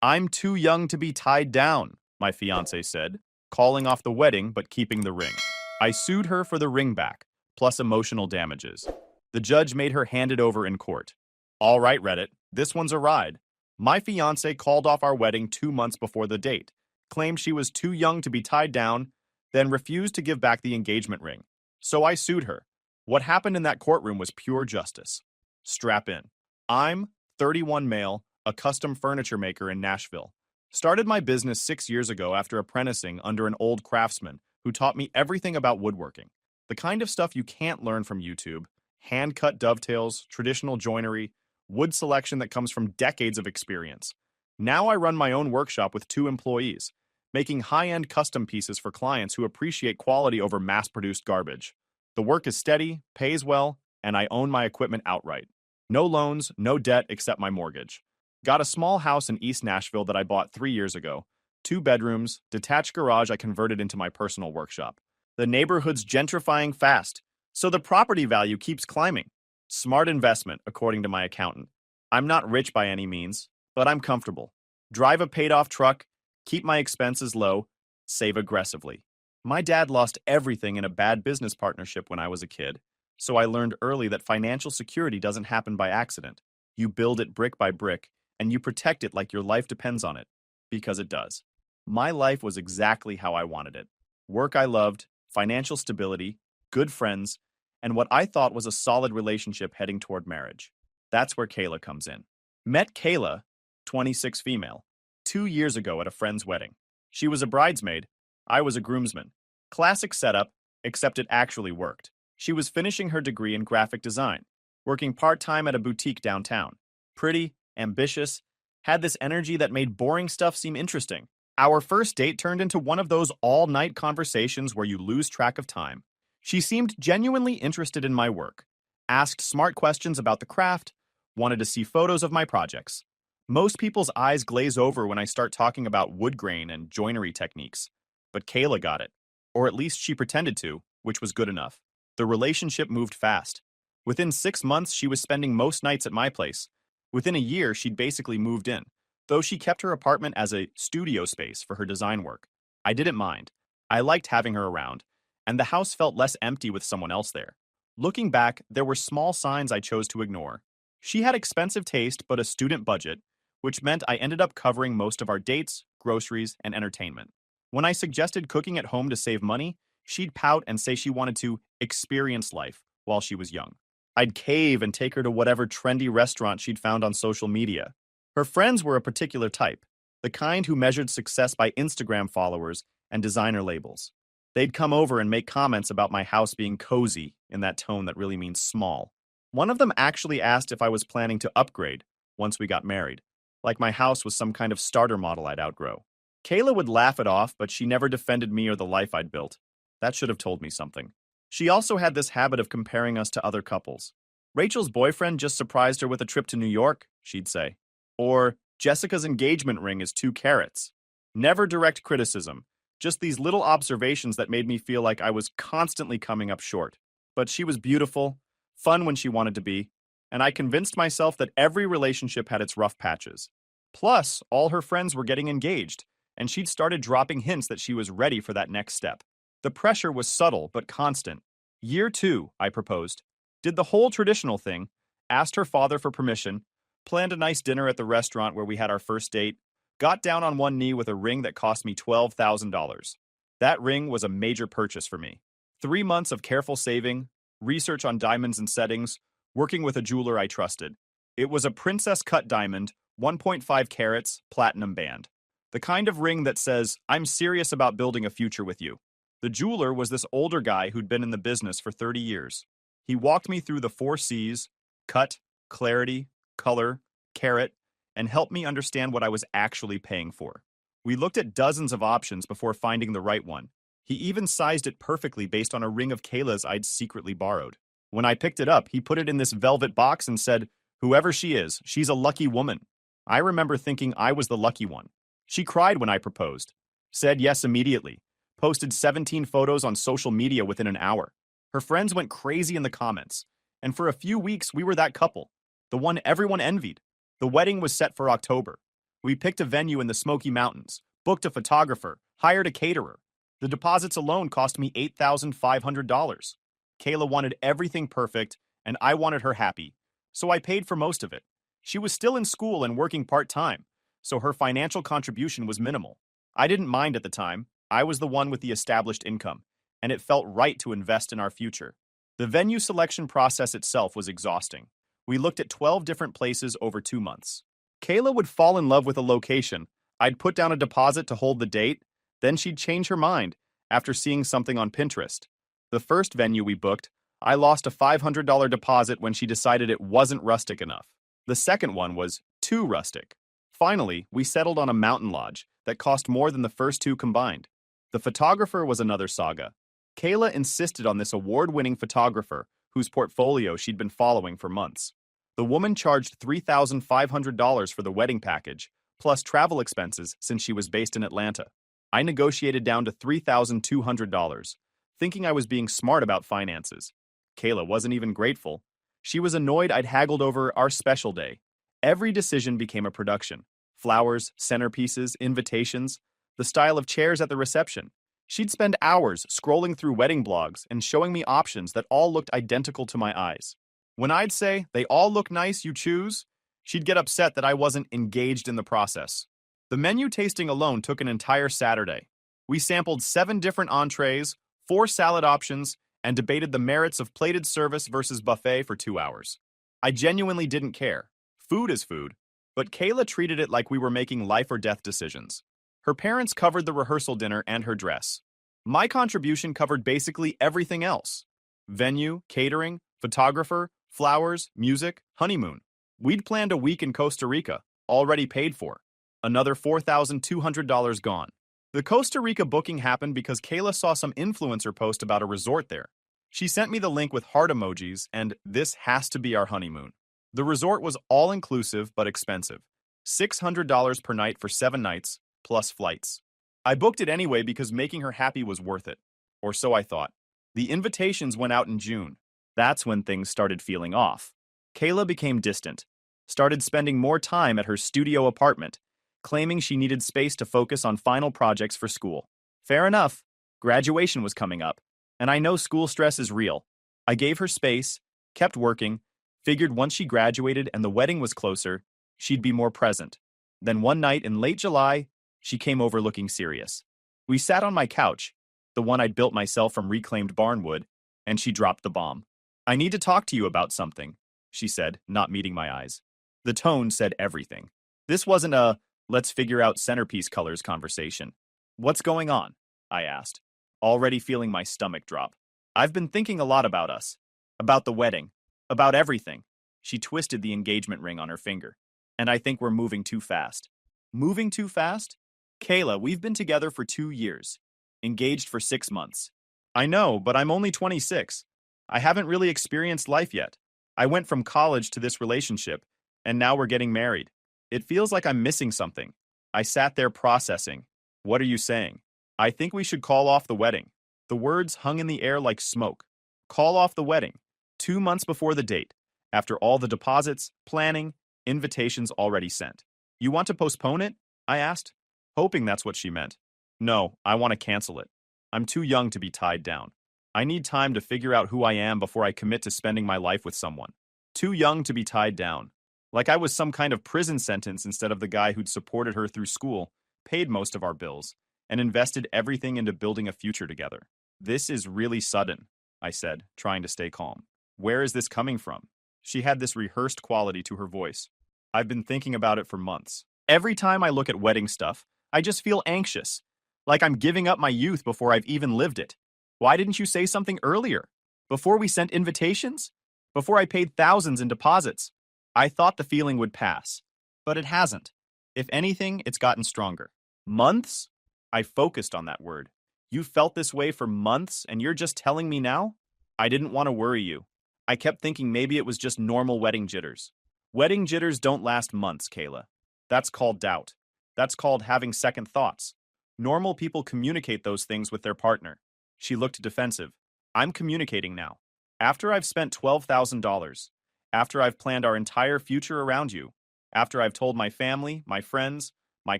I'm too young to be tied down, my fiancée said, calling off the wedding but keeping the ring. I sued her for the ring back, plus emotional damages. The judge made her hand it over in court. All right, Reddit, this one's a ride. My fiancée called off our wedding 2 months before the date, claimed she was too young to be tied down, then refused to give back the engagement ring. So I sued her. What happened in that courtroom was pure justice. Strap in. I'm 31 male, a custom furniture maker in Nashville. Started my business 6 years ago after apprenticing under an old craftsman who taught me everything about woodworking. The kind of stuff you can't learn from YouTube, hand-cut dovetails, traditional joinery, wood selection that comes from decades of experience. Now I run my own workshop with 2 employees, making high-end custom pieces for clients who appreciate quality over mass-produced garbage. The work is steady, pays well, and I own my equipment outright. No loans, no debt except my mortgage. Got a small house in East Nashville that I bought 3 years ago. 2 bedrooms, detached garage I converted into my personal workshop. The neighborhood's gentrifying fast, so the property value keeps climbing. Smart investment, according to my accountant. I'm not rich by any means, but I'm comfortable. Drive a paid-off truck, keep my expenses low, save aggressively. My dad lost everything in a bad business partnership when I was a kid, so I learned early that financial security doesn't happen by accident. You build it brick by brick, and you protect it like your life depends on it, because it does. My life was exactly how I wanted it. Work I loved, financial stability, good friends, and what I thought was a solid relationship heading toward marriage. That's where Qley comes in. Met Qley, 26 female, 2 years ago at a friend's wedding. She was a bridesmaid, I was a groomsman. Classic setup, except it actually worked. She was finishing her degree in graphic design, working part-time at a boutique downtown. Pretty, ambitious, had this energy that made boring stuff seem interesting. Our first date turned into one of those all-night conversations where you lose track of time. She seemed genuinely interested in my work, asked smart questions about the craft, wanted to see photos of my projects. Most people's eyes glaze over when I start talking about wood grain and joinery techniques. But Qley got it. Or at least she pretended to, which was good enough. The relationship moved fast. Within 6 months, she was spending most nights at my place. Within a year, she'd basically moved in, though she kept her apartment as a studio space for her design work. I didn't mind. I liked having her around, and the house felt less empty with someone else there. Looking back, there were small signs I chose to ignore. She had expensive taste but a student budget, which meant I ended up covering most of our dates, groceries, and entertainment. When I suggested cooking at home to save money, she'd pout and say she wanted to experience life while she was young. I'd cave and take her to whatever trendy restaurant she'd found on social media. Her friends were a particular type, the kind who measured success by Instagram followers and designer labels. They'd come over and make comments about my house being cozy in that tone that really means small. One of them actually asked if I was planning to upgrade once we got married, like my house was some kind of starter model I'd outgrow. Qley would laugh it off, but she never defended me or the life I'd built. That should have told me something. She also had this habit of comparing us to other couples. Rachel's boyfriend just surprised her with a trip to New York, she'd say. Or, Jessica's engagement ring is 2 carats. Never direct criticism, just these little observations that made me feel like I was constantly coming up short. But she was beautiful, fun when she wanted to be, and I convinced myself that every relationship had its rough patches. Plus, all her friends were getting engaged, and she'd started dropping hints that she was ready for that next step. The pressure was subtle but constant. Year 2, I proposed. Did the whole traditional thing, asked her father for permission, planned a nice dinner at the restaurant where we had our first date, got down on one knee with a ring that cost me $12,000. That ring was a major purchase for me. 3 months of careful saving, research on diamonds and settings, working with a jeweler I trusted. It was a princess-cut diamond, 1.5 carats, platinum band. The kind of ring that says, I'm serious about building a future with you. The jeweler was this older guy who'd been in the business for 30 years. He walked me through the 4 C's, cut, clarity, color, carat, and helped me understand what I was actually paying for. We looked at dozens of options before finding the right one. He even sized it perfectly based on a ring of Qley's I'd secretly borrowed. When I picked it up, he put it in this velvet box and said, whoever she is, she's a lucky woman. I remember thinking I was the lucky one. She cried when I proposed, said yes immediately, posted 17 photos on social media within an hour. Her friends went crazy in the comments, and for a few weeks we were that couple, the one everyone envied. The wedding was set for October. We picked a venue in the Smoky Mountains, booked a photographer, hired a caterer. The deposits alone cost me $8,500. Qley wanted everything perfect, and I wanted her happy, so I paid for most of it. She was still in school and working part-time, so her financial contribution was minimal. I didn't mind at the time. I was the one with the established income, and it felt right to invest in our future. The venue selection process itself was exhausting. We looked at 12 different places over 2 months. Qley would fall in love with a location. I'd put down a deposit to hold the date, then she'd change her mind after seeing something on Pinterest. The first venue we booked, I lost a $500 deposit when she decided it wasn't rustic enough. The second one was too rustic. Finally, we settled on a mountain lodge that cost more than the first two combined. The photographer was another saga. Qley insisted on this award-winning photographer whose portfolio she'd been following for months. The woman charged $3,500 for the wedding package, plus travel expenses since she was based in Atlanta. I negotiated down to $3,200, thinking I was being smart about finances. Qley wasn't even grateful. She was annoyed I'd haggled over our special day. Every decision became a production. Flowers, centerpieces, invitations, the style of chairs at the reception. She'd spend hours scrolling through wedding blogs and showing me options that all looked identical to my eyes. When I'd say, "They all look nice, you choose," she'd get upset that I wasn't engaged in the process. The menu tasting alone took an entire Saturday. We sampled 7 different entrees, 4 salad options, and debated the merits of plated service versus buffet for 2 hours. I genuinely didn't care. Food is food. But Qley treated it like we were making life or death decisions. Her parents covered the rehearsal dinner and her dress. My contribution covered basically everything else. Venue, catering, photographer, flowers, music, honeymoon. We'd planned a week in Costa Rica, already paid for. Another $4,200 gone. The Costa Rica booking happened because Qley saw some influencer post about a resort there. She sent me the link with heart emojis and "This has to be our honeymoon." The resort was all-inclusive but expensive. $600 per night for 7 nights, plus flights. I booked it anyway because making her happy was worth it. Or so I thought. The invitations went out in June. That's when things started feeling off. Qley became distant, started spending more time at her studio apartment, claiming she needed space to focus on final projects for school. Fair enough. Graduation was coming up, and I know school stress is real. I gave her space, kept working, figured once she graduated and the wedding was closer, she'd be more present. Then one night in late July, she came over looking serious. We sat on my couch, the one I'd built myself from reclaimed barnwood, and she dropped the bomb. "I need to talk to you about something," she said, not meeting my eyes. The tone said everything. This wasn't a "let's figure out centerpiece colors" conversation. "What's going on?" I asked, already feeling my stomach drop. "I've been thinking a lot about us, about the wedding, about everything." She twisted the engagement ring on her finger. "And I think we're moving too fast." Moving too fast? Qley, we've been together for 2 years. Engaged for 6 months. I know, but I'm only 26. I haven't really experienced life yet. I went from college to this relationship, and now we're getting married. It feels like I'm missing something. I sat there processing. "What are you saying?" "I think we should call off the wedding." The words hung in the air like smoke. Call off the wedding. 2 months before the date. After all the deposits, planning, invitations already sent. "You want to postpone it?" I asked, hoping that's what she meant. "No, I want to cancel it. I'm too young to be tied down. I need time to figure out who I am before I commit to spending my life with someone. Too young to be tied down. Like I was some kind of prison sentence instead of the guy who'd supported her through school, paid most of our bills, and invested everything into building a future together. "This is really sudden," I said, trying to stay calm. "Where is this coming from?" She had this rehearsed quality to her voice. "I've been thinking about it for months. Every time I look at wedding stuff, I just feel anxious, like I'm giving up my youth before I've even lived it. Why didn't you say something earlier? Before we sent invitations? Before I paid thousands in deposits?" I thought the feeling would pass, but it hasn't. If anything, it's gotten stronger. "Months?" I focused on that word. "You felt this way for months, and you're just telling me now?" I didn't want to worry you. I kept thinking maybe it was just normal wedding jitters. Wedding jitters don't last months, Qley. That's called doubt. That's called having second thoughts. Normal people communicate those things with their partner. She looked defensive. "I'm communicating now. After I've spent $12,000, after I've planned our entire future around you, After I've told my family, my friends, my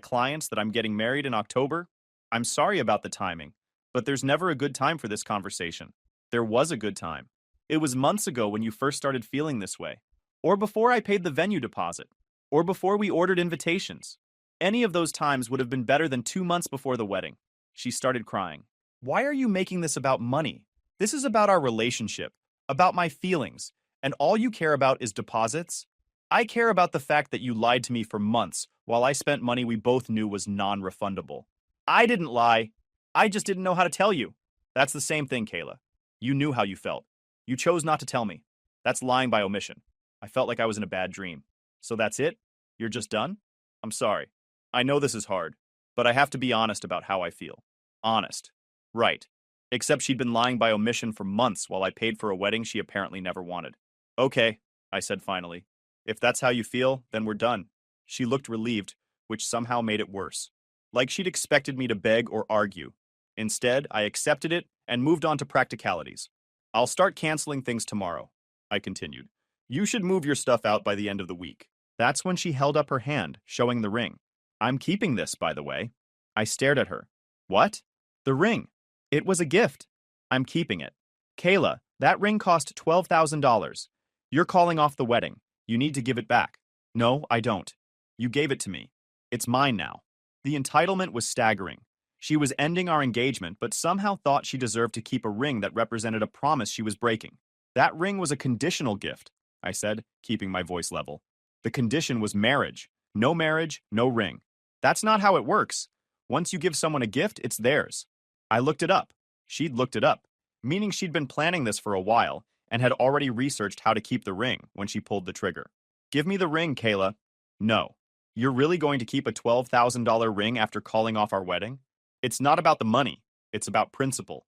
clients that I'm getting married in October? I'm sorry about the timing, but there's never a good time for this conversation. There was a good time. It was months ago when you first started feeling this way, or before I paid the venue deposit, or before we ordered invitations. Any of those times would have been better than 2 months before the wedding. She started crying. Why are you making this about money? This is about our relationship, about my feelings, and all you care about is deposits? I care about the fact that you lied to me for months while I spent money we both knew was non-refundable. I didn't lie. I just didn't know how to tell you. That's the same thing, Kayla. You knew how you felt. You chose not to tell me. That's lying by omission. I felt like I was in a bad dream. So that's it? You're just done? I'm sorry. I know this is hard, but I have to be honest about how I feel. Honest. Right. Except she'd been lying by omission for months while I paid for a wedding she apparently never wanted. Okay, I said finally. If that's how you feel, then we're done. She looked relieved, which somehow made it worse. Like she'd expected me to beg or argue. Instead, I accepted it and moved on to practicalities. I'll start canceling things tomorrow, I continued. You should move your stuff out by the end of the week. That's when she held up her hand, showing the ring. I'm keeping this, by the way. I stared at her. What? The ring. It was a gift. I'm keeping it. Kayla, that ring cost $12,000. You're calling off the wedding. You need to give it back. No, I don't. You gave it to me. It's mine now. The entitlement was staggering. She was ending our engagement, but somehow thought she deserved to keep a ring that represented a promise she was breaking. That ring was a conditional gift, I said, keeping my voice level. The condition was marriage. No marriage, no ring. That's not how it works. Once you give someone a gift, it's theirs. I looked it up. She'd looked it up, meaning she'd been planning this for a while and had already researched how to keep the ring when she pulled the trigger. Give me the ring, Kayla. No. You're really going to keep a $12,000 ring after calling off our wedding? It's not about the money. It's about principle.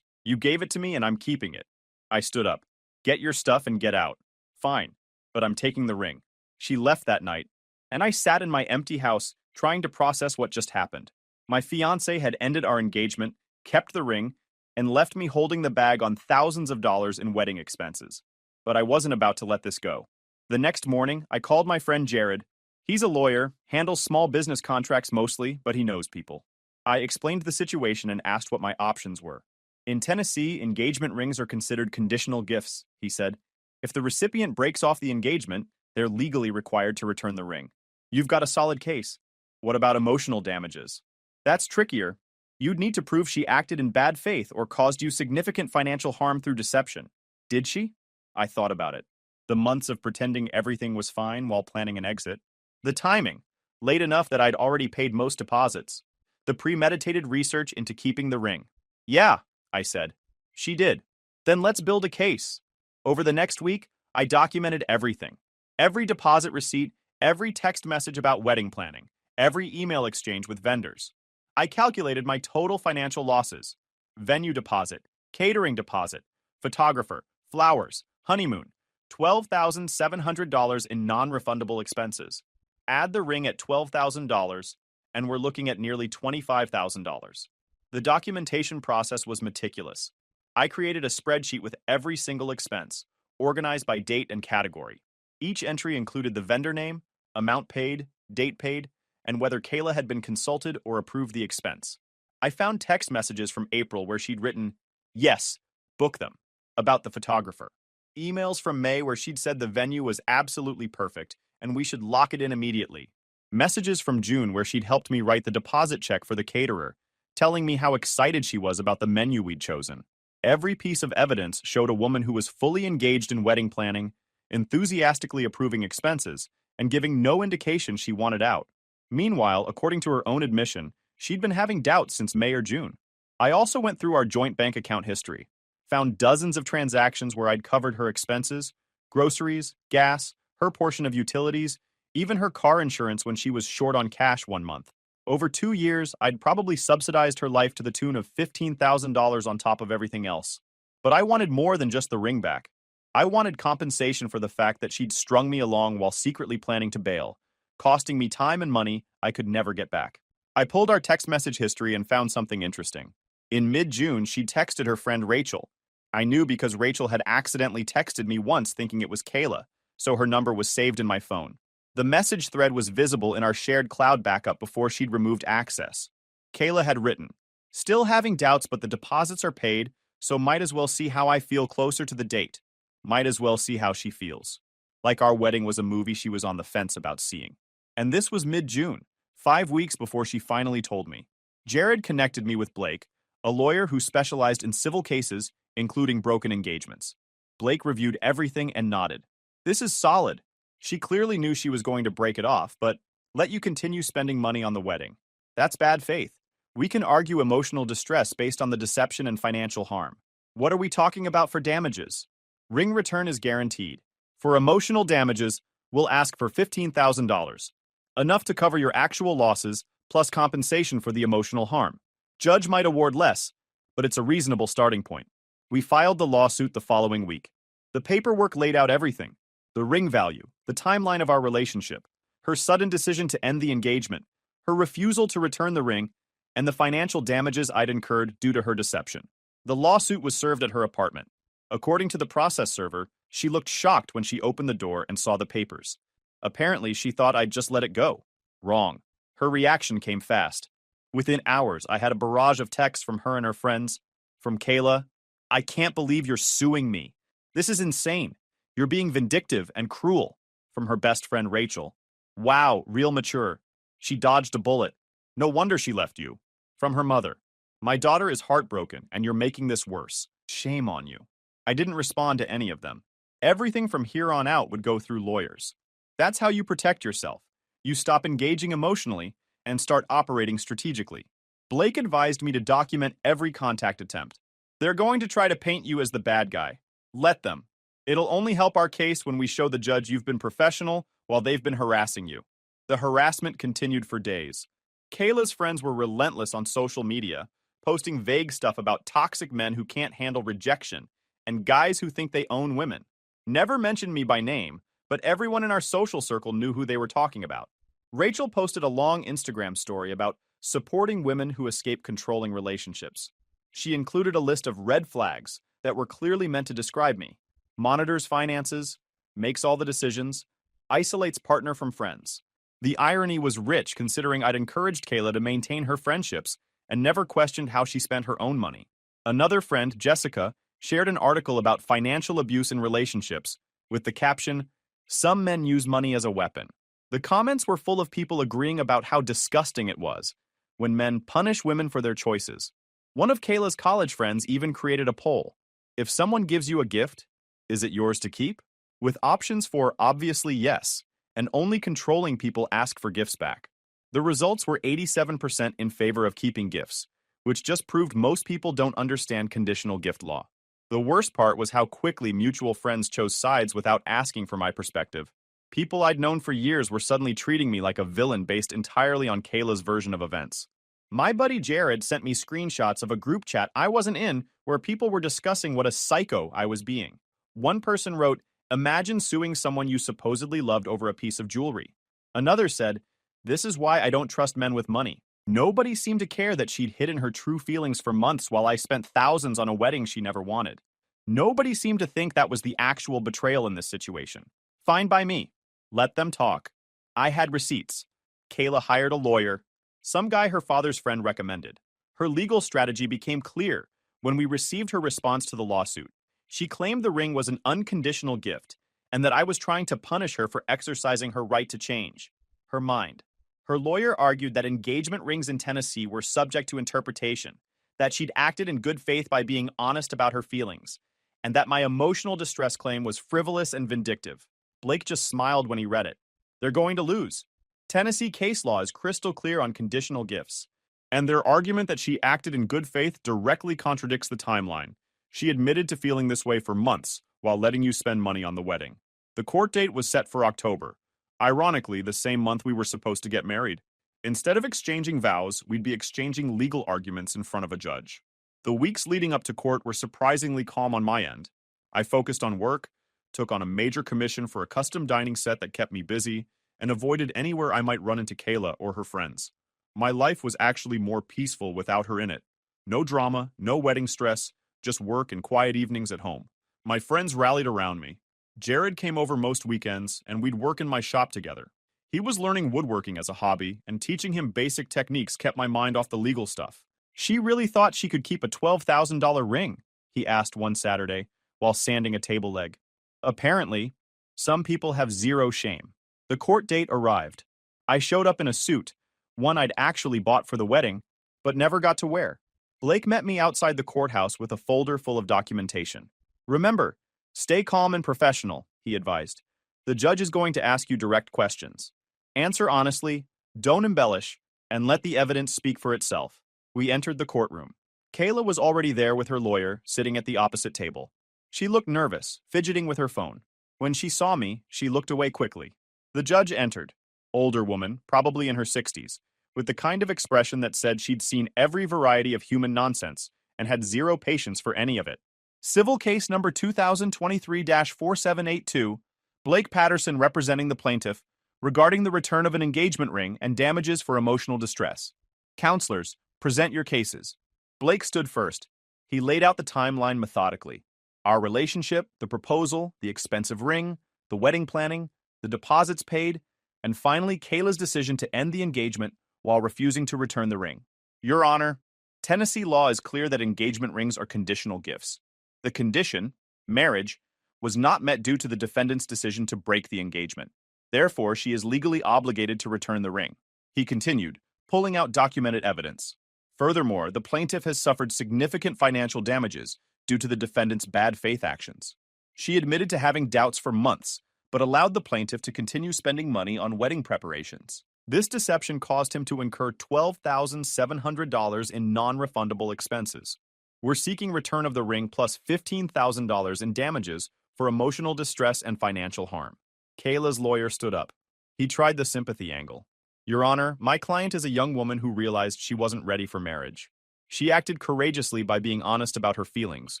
You gave it to me and I'm keeping it. I stood up. Get your stuff and get out. Fine, but I'm taking the ring. She left that night, and I sat in my empty house trying to process what just happened. My fiancé had ended our engagement, kept the ring, and left me holding the bag on thousands of dollars in wedding expenses. But I wasn't about to let this go. The next morning, I called my friend Jared. He's a lawyer, handles small business contracts mostly, but he knows people. I explained the situation and asked what my options were. In Tennessee, engagement rings are considered conditional gifts, he said. If the recipient breaks off the engagement, they're legally required to return the ring. You've got a solid case. What about emotional damages? That's trickier. You'd need to prove she acted in bad faith or caused you significant financial harm through deception. Did she? I thought about it. The months of pretending everything was fine while planning an exit. The timing, late enough that I'd already paid most deposits. The premeditated research into keeping the ring. Yeah, I said. She did. Then let's build a case. Over the next week, I documented everything. Every deposit receipt, every text message about wedding planning, every email exchange with vendors. I calculated my total financial losses. Venue deposit, catering deposit, photographer, flowers, honeymoon, $12,700 in non-refundable expenses. Add the ring at $12,000, and we're looking at nearly $25,000. The documentation process was meticulous. I created a spreadsheet with every single expense, organized by date and category. Each entry included the vendor name, amount paid, date paid, and whether Kayla had been consulted or approved the expense. I found text messages from April where she'd written, "Yes, book them," about the photographer. Emails from May where she'd said the venue was absolutely perfect and we should lock it in immediately. Messages from June where she'd helped me write the deposit check for the caterer, telling me how excited she was about the menu we'd chosen. Every piece of evidence showed a woman who was fully engaged in wedding planning, enthusiastically approving expenses, and giving no indication she wanted out. Meanwhile, according to her own admission, she'd been having doubts since May or June. I also went through our joint bank account history, found dozens of transactions where I'd covered her expenses, groceries, gas, her portion of utilities, even her car insurance when she was short on cash one month. Over 2 years, I'd probably subsidized her life to the tune of $15,000 on top of everything else. But I wanted more than just the ring back. I wanted compensation for the fact that she'd strung me along while secretly planning to bail, costing me time and money I could never get back. I pulled our text message history and found something interesting. In mid-June, she texted her friend Rachel. I knew because Rachel had accidentally texted me once thinking it was Kayla, so her number was saved in my phone. The message thread was visible in our shared cloud backup before she'd removed access. Qley had written, "Still having doubts, but the deposits are paid, so might as well see how I feel closer to the date. Might as well see how she feels." Like our wedding was a movie she was on the fence about seeing. And this was mid-June, 5 weeks before she finally told me. Jared connected me with Blake, a lawyer who specialized in civil cases, including broken engagements. Blake reviewed everything and nodded. "This is solid." She clearly knew she was going to break it off, but let you continue spending money on the wedding. That's bad faith. We can argue emotional distress based on the deception and financial harm. What are we talking about for damages? Ring return is guaranteed. For emotional damages, we'll ask for $15,000. Enough to cover your actual losses, plus compensation for the emotional harm. Judge might award less, but it's a reasonable starting point. We filed the lawsuit the following week. The paperwork laid out everything. The ring value, the timeline of our relationship, her sudden decision to end the engagement, her refusal to return the ring, and the financial damages I'd incurred due to her deception. The lawsuit was served at her apartment. According to the process server, she looked shocked when she opened the door and saw the papers. Apparently, she thought I'd just let it go. Wrong. Her reaction came fast. Within hours, I had a barrage of texts from her and her friends. From Qley, "I can't believe you're suing me. This is insane. You're being vindictive and cruel." From her best friend Rachel, "Wow, real mature. She dodged a bullet. No wonder she left you." From her mother, "My daughter is heartbroken and you're making this worse. Shame on you." I didn't respond to any of them. Everything from here on out would go through lawyers. That's how you protect yourself. You stop engaging emotionally and start operating strategically. Blake advised me to document every contact attempt. They're going to try to paint you as the bad guy. Let them. It'll only help our case when we show the judge you've been professional while they've been harassing you. The harassment continued for days. Kayla's friends were relentless on social media, posting vague stuff about toxic men who can't handle rejection and guys who think they own women. Never mentioned me by name, but everyone in our social circle knew who they were talking about. Rachel posted a long Instagram story about supporting women who escape controlling relationships. She included a list of red flags that were clearly meant to describe me. Monitors finances, makes all the decisions, isolates partner from friends. The irony was rich considering I'd encouraged Qley to maintain her friendships and never questioned how she spent her own money. Another friend, Jessica, shared an article about financial abuse in relationships with the caption, "Some men use money as a weapon." The comments were full of people agreeing about how disgusting it was when men punish women for their choices. One of Kayla's college friends even created a poll. If someone gives you a gift, is it yours to keep? With options for obviously yes, and only controlling people ask for gifts back. The results were 87% in favor of keeping gifts, which just proved most people don't understand conditional gift law. The worst part was how quickly mutual friends chose sides without asking for my perspective. People I'd known for years were suddenly treating me like a villain based entirely on Kayla's version of events. My buddy Jared sent me screenshots of a group chat I wasn't in where people were discussing what a psycho I was being. One person wrote, "Imagine suing someone you supposedly loved over a piece of jewelry." Another said, "This is why I don't trust men with money." Nobody seemed to care that she'd hidden her true feelings for months while I spent thousands on a wedding she never wanted. Nobody seemed to think that was the actual betrayal in this situation. Fine by me. Let them talk. I had receipts. Qley hired a lawyer, some guy her father's friend recommended. Her legal strategy became clear when we received her response to the lawsuit. She claimed the ring was an unconditional gift and that I was trying to punish her for exercising her right to change her mind. Her lawyer argued that engagement rings in Tennessee were subject to interpretation, that she'd acted in good faith by being honest about her feelings, and that my emotional distress claim was frivolous and vindictive. Blake just smiled when he read it. They're going to lose. Tennessee case law is crystal clear on conditional gifts, and their argument that she acted in good faith directly contradicts the timeline. She admitted to feeling this way for months while letting you spend money on the wedding. The court date was set for October. Ironically, the same month we were supposed to get married. Instead of exchanging vows, we'd be exchanging legal arguments in front of a judge. The weeks leading up to court were surprisingly calm on my end. I focused on work, took on a major commission for a custom dining set that kept me busy, and avoided anywhere I might run into Qley or her friends. My life was actually more peaceful without her in it. No drama, no wedding stress, just work and quiet evenings at home. My friends rallied around me. Jared came over most weekends, and we'd work in my shop together. He was learning woodworking as a hobby, and teaching him basic techniques kept my mind off the legal stuff. She really thought she could keep a $12,000 ring, he asked one Saturday while sanding a table leg. Apparently, some people have zero shame. The court date arrived. I showed up in a suit, one I'd actually bought for the wedding, but never got to wear. Blake met me outside the courthouse with a folder full of documentation. Remember, stay calm and professional, he advised. The judge is going to ask you direct questions. Answer honestly, don't embellish, and let the evidence speak for itself. We entered the courtroom. Qley was already there with her lawyer, sitting at the opposite table. She looked nervous, fidgeting with her phone. When she saw me, she looked away quickly. The judge entered. Older woman, probably in her 60s, with the kind of expression that said she'd seen every variety of human nonsense and had zero patience for any of it. Civil case number 2023-4782, Blake Patterson representing the plaintiff, regarding the return of an engagement ring and damages for emotional distress. Counselors, present your cases. Blake stood first. He laid out the timeline methodically. Our relationship, the proposal, the expensive ring, the wedding planning, the deposits paid, and finally Qley's decision to end the engagement while refusing to return the ring. Your Honor, Tennessee law is clear that engagement rings are conditional gifts. The condition, marriage, was not met due to the defendant's decision to break the engagement. Therefore, she is legally obligated to return the ring. He continued, pulling out documented evidence. Furthermore, the plaintiff has suffered significant financial damages due to the defendant's bad faith actions. She admitted to having doubts for months, but allowed the plaintiff to continue spending money on wedding preparations. This deception caused him to incur $12,700 in non-refundable expenses. We're seeking return of the ring plus $15,000 in damages for emotional distress and financial harm. Qley's lawyer stood up. He tried the sympathy angle. Your Honor, my client is a young woman who realized she wasn't ready for marriage. She acted courageously by being honest about her feelings,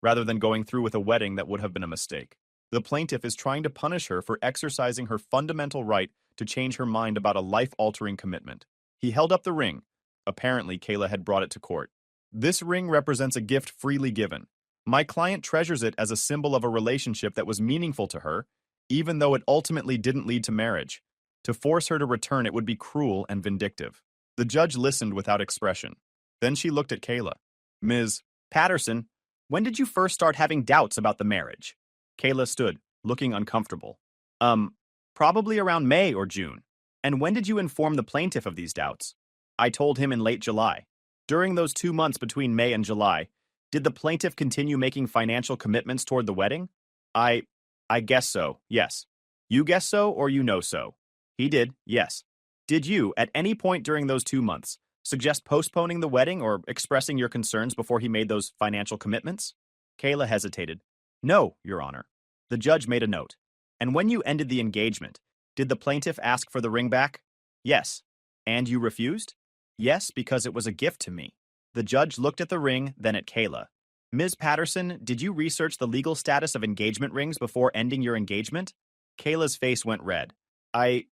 rather than going through with a wedding that would have been a mistake. The plaintiff is trying to punish her for exercising her fundamental right to change her mind about a life-altering commitment. He held up the ring. Apparently, Qley had brought it to court. This ring represents a gift freely given. My client treasures it as a symbol of a relationship that was meaningful to her, even though it ultimately didn't lead to marriage. To force her to return it would be cruel and vindictive. The judge listened without expression. Then she looked at Qley. Ms. Patterson, when did you first start having doubts about the marriage? Qley stood, looking uncomfortable. Probably around May or June. And when did you inform the plaintiff of these doubts? I told him in late July. During those 2 months between May and July, did the plaintiff continue making financial commitments toward the wedding? I guess so, yes. You guess so or you know so? He did, yes. Did you, at any point during those 2 months, suggest postponing the wedding or expressing your concerns before he made those financial commitments? Qley hesitated. No, Your Honor. The judge made a note. And when you ended the engagement, did the plaintiff ask for the ring back? Yes. And you refused? Yes, because it was a gift to me. The judge looked at the ring, then at Qley. Ms. Patterson, did you research the legal status of engagement rings before ending your engagement? Qley's face went red. I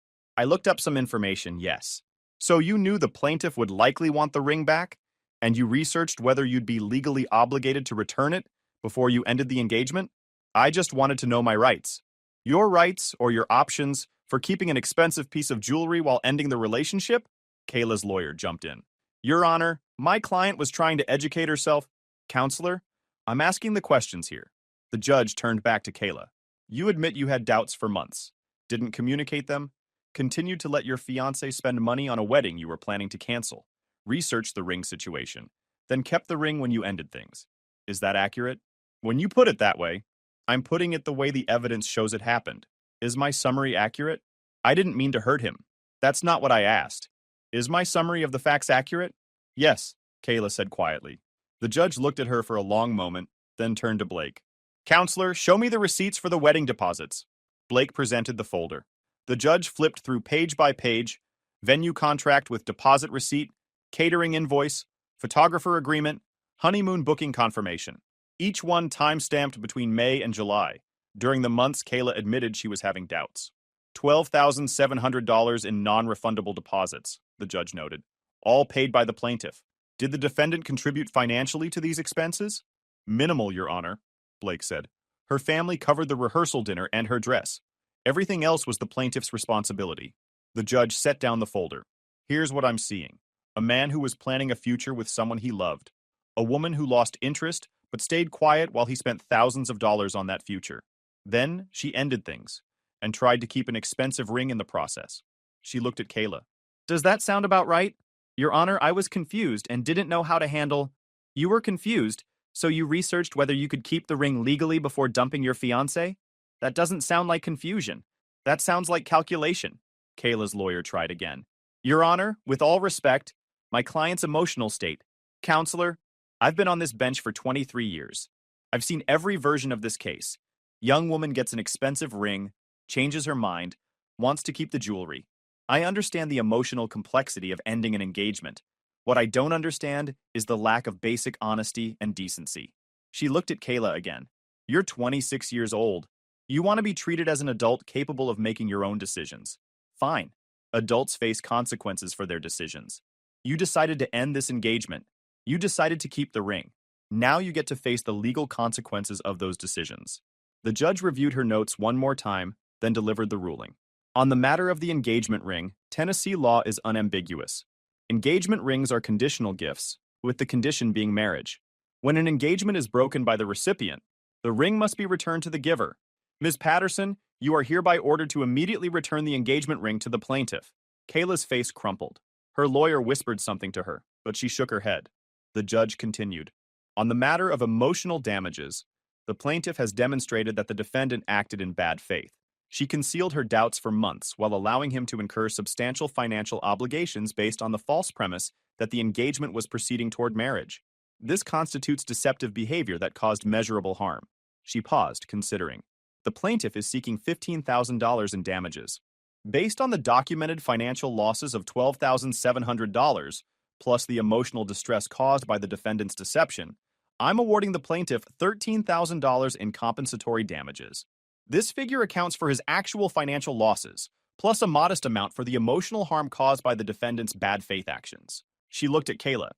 looked up some information, yes. So you knew the plaintiff would likely want the ring back? And you researched whether you'd be legally obligated to return it before you ended the engagement? I just wanted to know my rights. Your rights or your options for keeping an expensive piece of jewelry while ending the relationship? Qley's lawyer jumped in. Your Honor, my client was trying to educate herself. Counselor, I'm asking the questions here. The judge turned back to Qley. You admit you had doubts for months. Didn't communicate them? Continued to let your fiancé spend money on a wedding you were planning to cancel. Researched the ring situation. Then kept the ring when you ended things. Is that accurate? When you put it that way, I'm putting it the way the evidence shows it happened. Is my summary accurate? I didn't mean to hurt him. That's not what I asked. Is my summary of the facts accurate? Yes, Qley said quietly. The judge looked at her for a long moment, then turned to Blake. Counselor, show me the receipts for the wedding deposits. Blake presented the folder. The judge flipped through page by page, venue contract with deposit receipt, catering invoice, photographer agreement, honeymoon booking confirmation. Each one time-stamped between May and July. During the months, Qley admitted she was having doubts. $12,700 in non-refundable deposits, the judge noted, all paid by the plaintiff. Did the defendant contribute financially to these expenses? Minimal, Your Honor, Blake said. Her family covered the rehearsal dinner and her dress. Everything else was the plaintiff's responsibility. The judge set down the folder. Here's what I'm seeing. A man who was planning a future with someone he loved. A woman who lost interest but stayed quiet while he spent thousands of dollars on that future. Then she ended things and tried to keep an expensive ring in the process. She looked at Qley. Does that sound about right? Your Honor, I was confused and didn't know how to handle... You were confused, so you researched whether you could keep the ring legally before dumping your fiancé? That doesn't sound like confusion. That sounds like calculation. Qley's lawyer tried again. Your Honor, with all respect, my client's emotional state. Counselor, I've been on this bench for 23 years. I've seen every version of this case. Young woman gets an expensive ring, changes her mind, wants to keep the jewelry. I understand the emotional complexity of ending an engagement. What I don't understand is the lack of basic honesty and decency. She looked at Qley again. You're 26 years old. You want to be treated as an adult capable of making your own decisions. Fine. Adults face consequences for their decisions. You decided to end this engagement. You decided to keep the ring. Now you get to face the legal consequences of those decisions. The judge reviewed her notes one more time, then delivered the ruling. On the matter of the engagement ring, Tennessee law is unambiguous. Engagement rings are conditional gifts, with the condition being marriage. When an engagement is broken by the recipient, the ring must be returned to the giver. Ms. Patterson, you are hereby ordered to immediately return the engagement ring to the plaintiff. Qley's face crumpled. Her lawyer whispered something to her, but she shook her head. The judge continued. On the matter of emotional damages, the plaintiff has demonstrated that the defendant acted in bad faith. She concealed her doubts for months while allowing him to incur substantial financial obligations based on the false premise that the engagement was proceeding toward marriage. This constitutes deceptive behavior that caused measurable harm. She paused, considering. The plaintiff is seeking $15,000 in damages. Based on the documented financial losses of $12,700, plus the emotional distress caused by the defendant's deception, I'm awarding the plaintiff $13,000 in compensatory damages. This figure accounts for his actual financial losses, plus a modest amount for the emotional harm caused by the defendant's bad faith actions. She looked at Qley.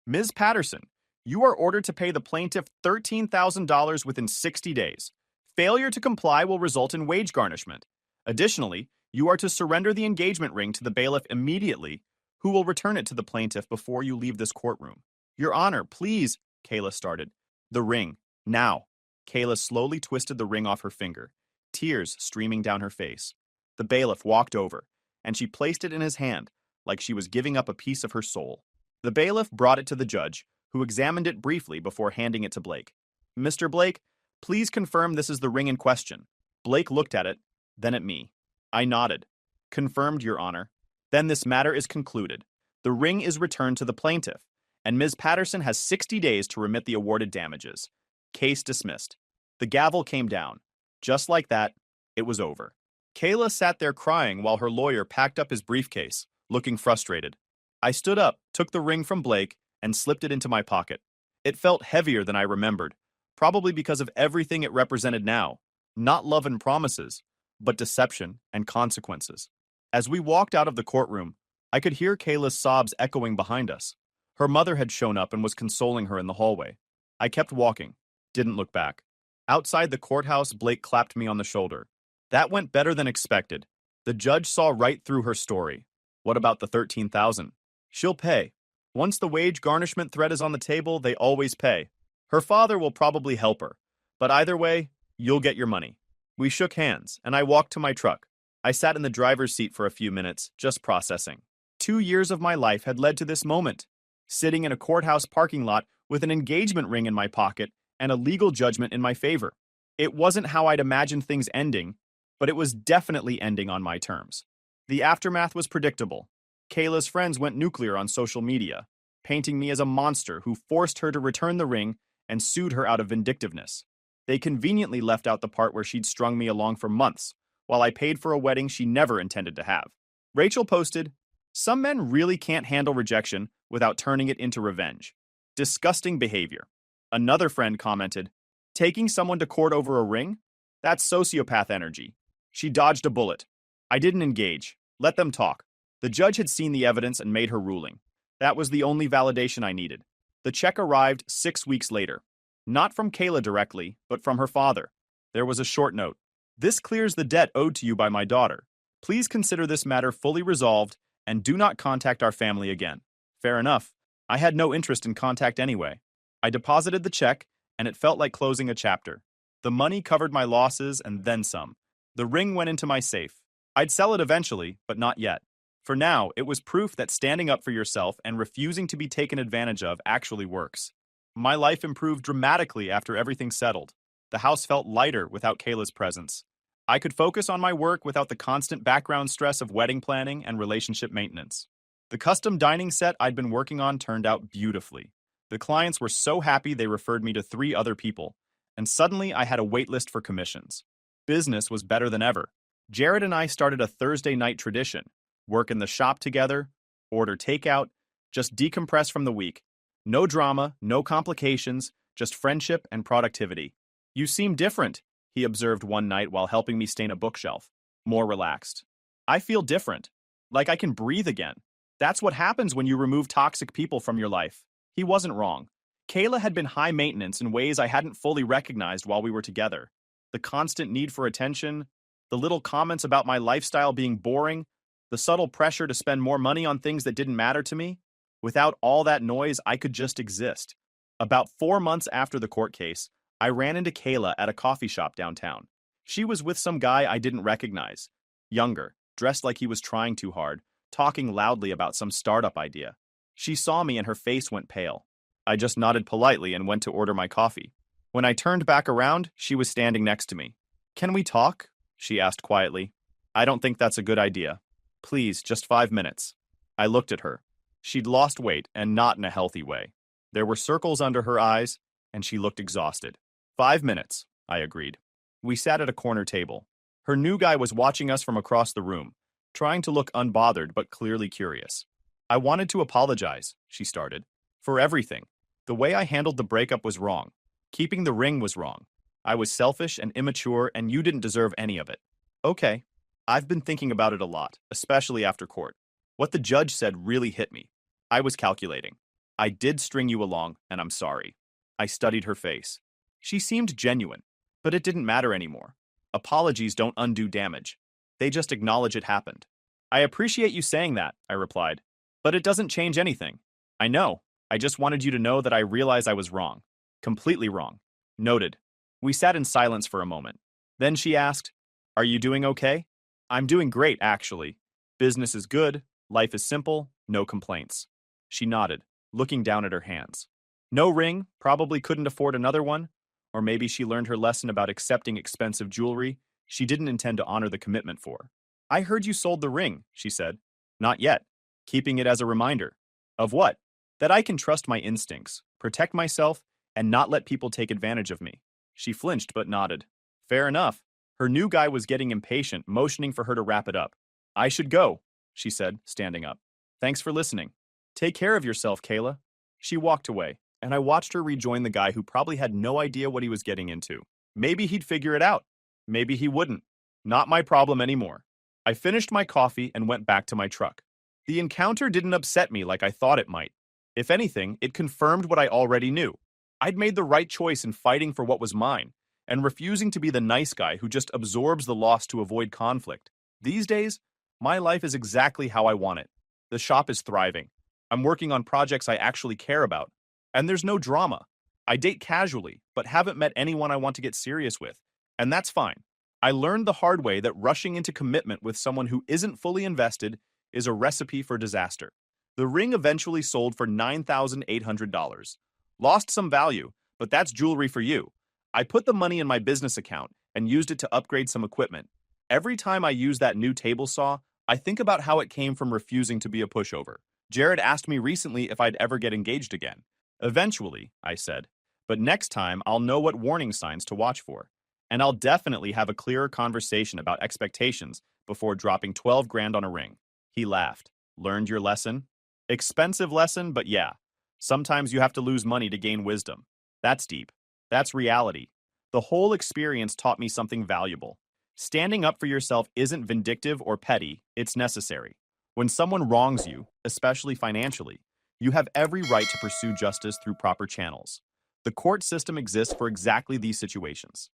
Ms. Patterson, you are ordered to pay the plaintiff $13,000 within 60 days. Failure to comply will result in wage garnishment. Additionally, you are to surrender the engagement ring to the bailiff immediately, who will return it to the plaintiff before you leave this courtroom. Your Honor, please, Qley started. The ring, now. Qley slowly twisted the ring off her finger, tears streaming down her face. The bailiff walked over, and she placed it in his hand, like she was giving up a piece of her soul. The bailiff brought it to the judge, who examined it briefly before handing it to Blake. Mr. Blake, please confirm this is the ring in question. Blake looked at it, then at me. I nodded. Confirmed, Your Honor. Then this matter is concluded. The ring is returned to the plaintiff, and Ms. Patterson has 60 days to remit the awarded damages. Case dismissed. The gavel came down. Just like that, it was over. Qley sat there crying while her lawyer packed up his briefcase, looking frustrated. I stood up, took the ring from Blake, and slipped it into my pocket. It felt heavier than I remembered, probably because of everything it represented now. Not love and promises, but deception and consequences. As we walked out of the courtroom, I could hear Qley's sobs echoing behind us. Her mother had shown up and was consoling her in the hallway. I kept walking, didn't look back. Outside the courthouse, Blake clapped me on the shoulder. That went better than expected. The judge saw right through her story. What about the $13,000? She'll pay. Once the wage garnishment threat is on the table, they always pay. Her father will probably help her. But either way, you'll get your money. We shook hands, and I walked to my truck. I sat in the driver's seat for a few minutes, just processing. 2 years of my life had led to this moment. Sitting in a courthouse parking lot with an engagement ring in my pocket and a legal judgment in my favor. It wasn't how I'd imagined things ending, but it was definitely ending on my terms. The aftermath was predictable. Qley's friends went nuclear on social media, painting me as a monster who forced her to return the ring and sued her out of vindictiveness. They conveniently left out the part where she'd strung me along for months, while I paid for a wedding she never intended to have. Rachel posted, "Some men really can't handle rejection without turning it into revenge. Disgusting behavior." Another friend commented, "Taking someone to court over a ring? That's sociopath energy. She dodged a bullet. I didn't engage. Let them talk." The judge had seen the evidence and made her ruling. That was the only validation I needed. The check arrived 6 weeks later. Not from Qley directly, but from her father. There was a short note. "This clears the debt owed to you by my daughter. Please consider this matter fully resolved and do not contact our family again. Fair enough. I had no interest in contact anyway. I deposited the check, and it felt like closing a chapter. The money covered my losses and then some. The ring went into my safe. I'd sell it eventually, but not yet. For now, it was proof that standing up for yourself and refusing to be taken advantage of actually works. My life improved dramatically after everything settled. The house felt lighter without Kayla's presence. I could focus on my work without the constant background stress of wedding planning and relationship maintenance. The custom dining set I'd been working on turned out beautifully. The clients were so happy they referred me to 3 other people, and suddenly I had a wait list for commissions. Business was better than ever. Jared and I started a Thursday night tradition: work in the shop together, order takeout, just decompress from the week. No drama, no complications, just friendship and productivity. You seem different, he observed one night while helping me stain a bookshelf. More relaxed. I feel different. Like I can breathe again. That's what happens when you remove toxic people from your life. He wasn't wrong. Kayla had been high maintenance in ways I hadn't fully recognized while we were together. The constant need for attention, the little comments about my lifestyle being boring, the subtle pressure to spend more money on things that didn't matter to me. Without all that noise, I could just exist. About 4 months after the court case, I ran into Qley at a coffee shop downtown. She was with some guy I didn't recognize. Younger, dressed like he was trying too hard, talking loudly about some startup idea. She saw me and her face went pale. I just nodded politely and went to order my coffee. When I turned back around, she was standing next to me. "Can we talk?" she asked quietly. "I don't think that's a good idea. Please, just 5 minutes." I looked at her. She'd lost weight, and not in a healthy way. There were circles under her eyes, and she looked exhausted. 5 minutes, I agreed. We sat at a corner table. Her new guy was watching us from across the room, trying to look unbothered but clearly curious. "I wanted to apologize," she started. "For everything. The way I handled the breakup was wrong. Keeping the ring was wrong. I was selfish and immature, and you didn't deserve any of it." "Okay. I've been thinking about it a lot, especially after court. What the judge said really hit me. I was calculating. I did string you along, and I'm sorry." I studied her face. She seemed genuine, but it didn't matter anymore. Apologies don't undo damage. They just acknowledge it happened. "I appreciate you saying that," I replied, "but it doesn't change anything." "I know. I just wanted you to know that I realize I was wrong. Completely wrong." "Noted." We sat in silence for a moment. Then she asked, "Are you doing okay?" "I'm doing great, actually. Business is good, life is simple, no complaints." She nodded, looking down at her hands. No ring, probably couldn't afford another one, or maybe she learned her lesson about accepting expensive jewelry she didn't intend to honor the commitment for. "I heard you sold the ring," she said. "Not yet. Keeping it as a reminder." "Of what?" "That I can trust my instincts, protect myself, and not let people take advantage of me." She flinched but nodded. "Fair enough." Her new guy was getting impatient, motioning for her to wrap it up. "I should go," she said, standing up. "Thanks for listening." "Take care of yourself, Qley." She walked away, and I watched her rejoin the guy who probably had no idea what he was getting into. Maybe he'd figure it out. Maybe he wouldn't. Not my problem anymore. I finished my coffee and went back to my truck. The encounter didn't upset me like I thought it might. If anything, it confirmed what I already knew. I'd made the right choice in fighting for what was mine, and refusing to be the nice guy who just absorbs the loss to avoid conflict. These days, my life is exactly how I want it. The shop is thriving. I'm working on projects I actually care about. And there's no drama. I date casually, but haven't met anyone I want to get serious with. And that's fine. I learned the hard way that rushing into commitment with someone who isn't fully invested is a recipe for disaster. The ring eventually sold for $9,800. Lost some value, but that's jewelry for you. I put the money in my business account and used it to upgrade some equipment. Every time I use that new table saw, I think about how it came from refusing to be a pushover. Jared asked me recently if I'd ever get engaged again. "Eventually," I said, "but next time I'll know what warning signs to watch for. And I'll definitely have a clearer conversation about expectations before dropping 12 grand on a ring." He laughed. "Learned your lesson?" "Expensive lesson, but yeah. Sometimes you have to lose money to gain wisdom." That's deep. That's reality. The whole experience taught me something valuable. Standing up for yourself isn't vindictive or petty, it's necessary. When someone wrongs you, especially financially, you have every right to pursue justice through proper channels. The court system exists for exactly these situations.